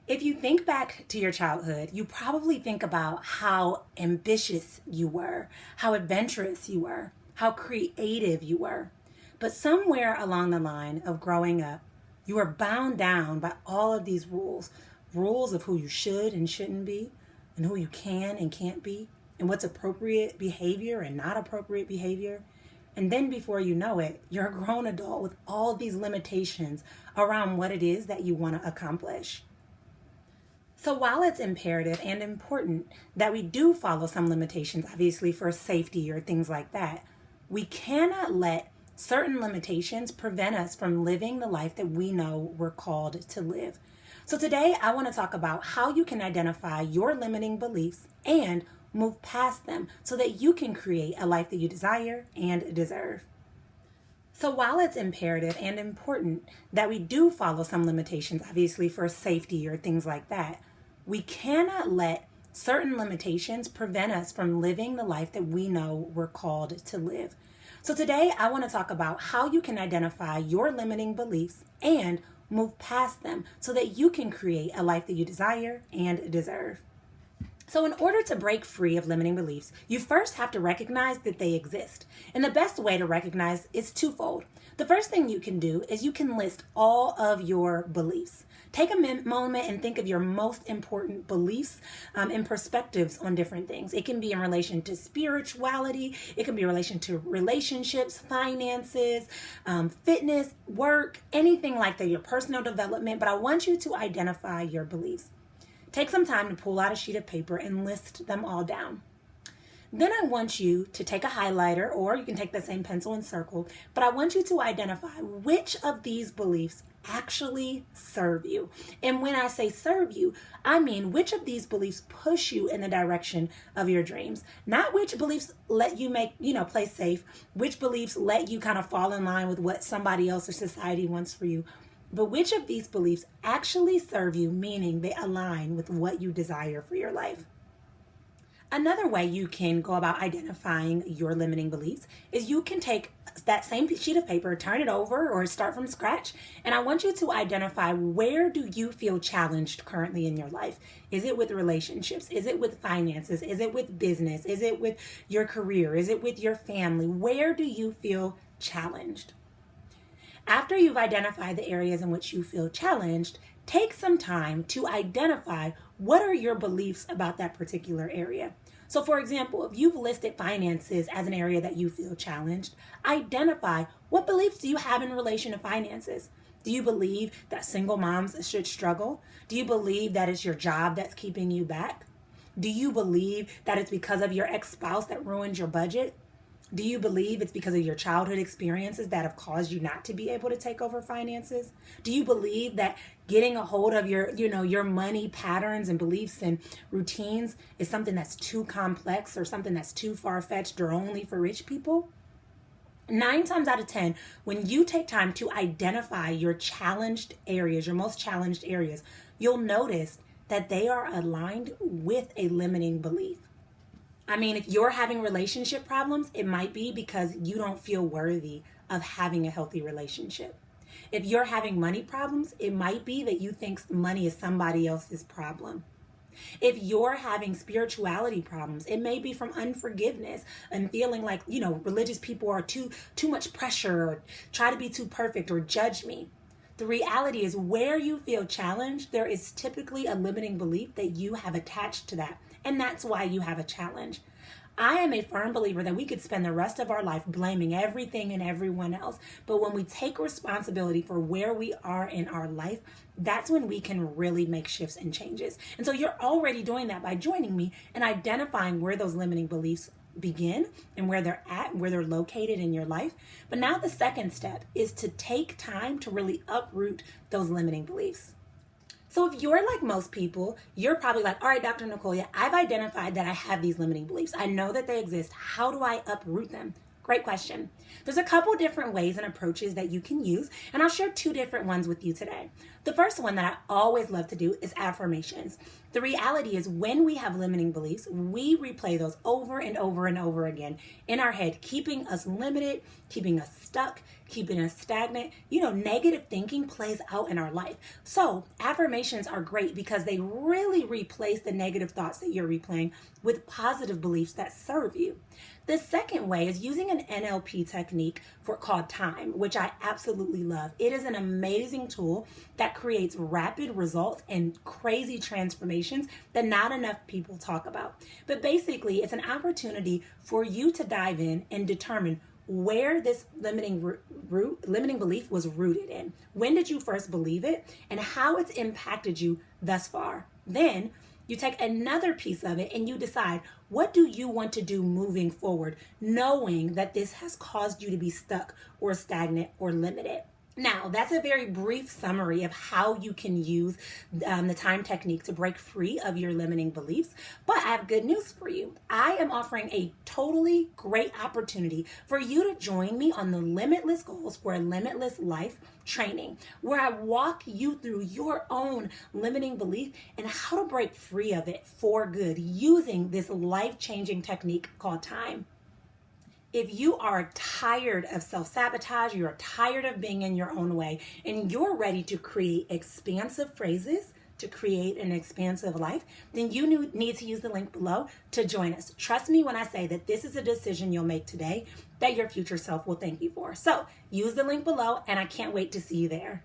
If you think back to your childhood, you probably think about how ambitious you were, how adventurous you were, how creative you were. But somewhere along the line of growing up, you were bound down by all of these rules of who you should and shouldn't be, and who you can and can't be, and what's appropriate behavior and not appropriate behavior. And then before you know it, you're a grown adult with all these limitations around what it is that you want to accomplish. So while it's imperative and important that we do follow some limitations, obviously for safety or things like that, we cannot let certain limitations prevent us from living the life that we know we're called to live. So today I want to talk about how you can identify your limiting beliefs and move past them so that you can create a life that you desire and deserve. So while it's imperative and important that we do follow some limitations, obviously for safety or things like that, we cannot let certain limitations prevent us from living the life that we know we're called to live. So today I want to talk about how you can identify your limiting beliefs and move past them so that you can create a life that you desire and deserve. So in order to break free of limiting beliefs, you first have to recognize that they exist. And the best way to recognize is twofold. The first thing you can do is you can list all of your beliefs. Take a moment and think of your most important beliefs and perspectives on different things. It can be in relation to spirituality. It can be in relation to relationships, finances, fitness, work, anything like that, your personal development. But I want you to identify your beliefs. Take some time to pull out a sheet of paper and list them all down. Then I want you to take a highlighter, or you can take the same pencil and circle, but I want you to identify which of these beliefs actually serve you. And when I say serve you, I mean which of these beliefs push you in the direction of your dreams. Not which beliefs let you play safe, which beliefs let you kind of fall in line with what somebody else or society wants for you. But which of these beliefs actually serve you, meaning they align with what you desire for your life. Another way you can go about identifying your limiting beliefs is you can take that same sheet of paper, turn it over, or start from scratch. And I want you to identify, where do you feel challenged currently in your life? Is it with relationships? Is it with finances? Is it with business? Is it with your career? Is it with your family? Where do you feel challenged? After you've identified the areas in which you feel challenged, take some time to identify what are your beliefs about that particular area. So for example, if you've listed finances as an area that you feel challenged, identify what beliefs do you have in relation to finances. Do you believe that single moms should struggle? Do you believe that it's your job that's keeping you back? Do you believe that it's because of your ex-spouse that ruined your budget? Do you believe it's because of your childhood experiences that have caused you not to be able to take over finances? Do you believe that getting a hold of your money patterns and beliefs and routines is something that's too complex or something that's too far-fetched or only for rich people? 9 times out of 10, when you take time to identify your challenged areas, your most challenged areas, you'll notice that they are aligned with a limiting belief. I mean, if you're having relationship problems, it might be because you don't feel worthy of having a healthy relationship. If you're having money problems, it might be that you think money is somebody else's problem. If you're having spirituality problems, it may be from unforgiveness and feeling like, religious people are too much pressure or try to be too perfect or judge me. The reality is, where you feel challenged, there is typically a limiting belief that you have attached to that. And that's why you have a challenge. I am a firm believer that we could spend the rest of our life blaming everything and everyone else. But when we take responsibility for where we are in our life, that's when we can really make shifts and changes. And so you're already doing that by joining me and identifying where those limiting beliefs begin and where they're at, where they're located in your life. But now the second step is to take time to really uproot those limiting beliefs. So if you're like most people, you're probably like, all right, Dr. Nicole, I've identified that I have these limiting beliefs. I know that they exist. How do I uproot them? Great question. There's a couple different ways and approaches that you can use, and I'll share 2 different ones with you today. The first one that I always love to do is affirmations. The reality is when we have limiting beliefs, we replay those over and over and over again in our head, keeping us limited, keeping us stuck, keeping us stagnant. Negative thinking plays out in our life. So affirmations are great because they really replace the negative thoughts that you're replaying with positive beliefs that serve you. The second way is using an NLP technique called time, which I absolutely love. It is an amazing tool that creates rapid results and crazy transformations that not enough people talk about. But basically, it's an opportunity for you to dive in and determine where this limiting belief was rooted in. When did you first believe it and how it's impacted you thus far? Then you take another piece of it and you decide, what do you want to do moving forward, knowing that this has caused you to be stuck or stagnant or limited? Now, that's a very brief summary of how you can use the time technique to break free of your limiting beliefs. But I have good news for you. I am offering a totally great opportunity for you to join me on the Limitless Goals for a Limitless Life training, where I walk you through your own limiting belief and how to break free of it for good using this life-changing technique called time. If you are tired of self-sabotage, you're tired of being in your own way, and you're ready to create expansive phrases to create an expansive life, then you need to use the link below to join us. Trust me when I say that this is a decision you'll make today that your future self will thank you for. So use the link below, and I can't wait to see you there.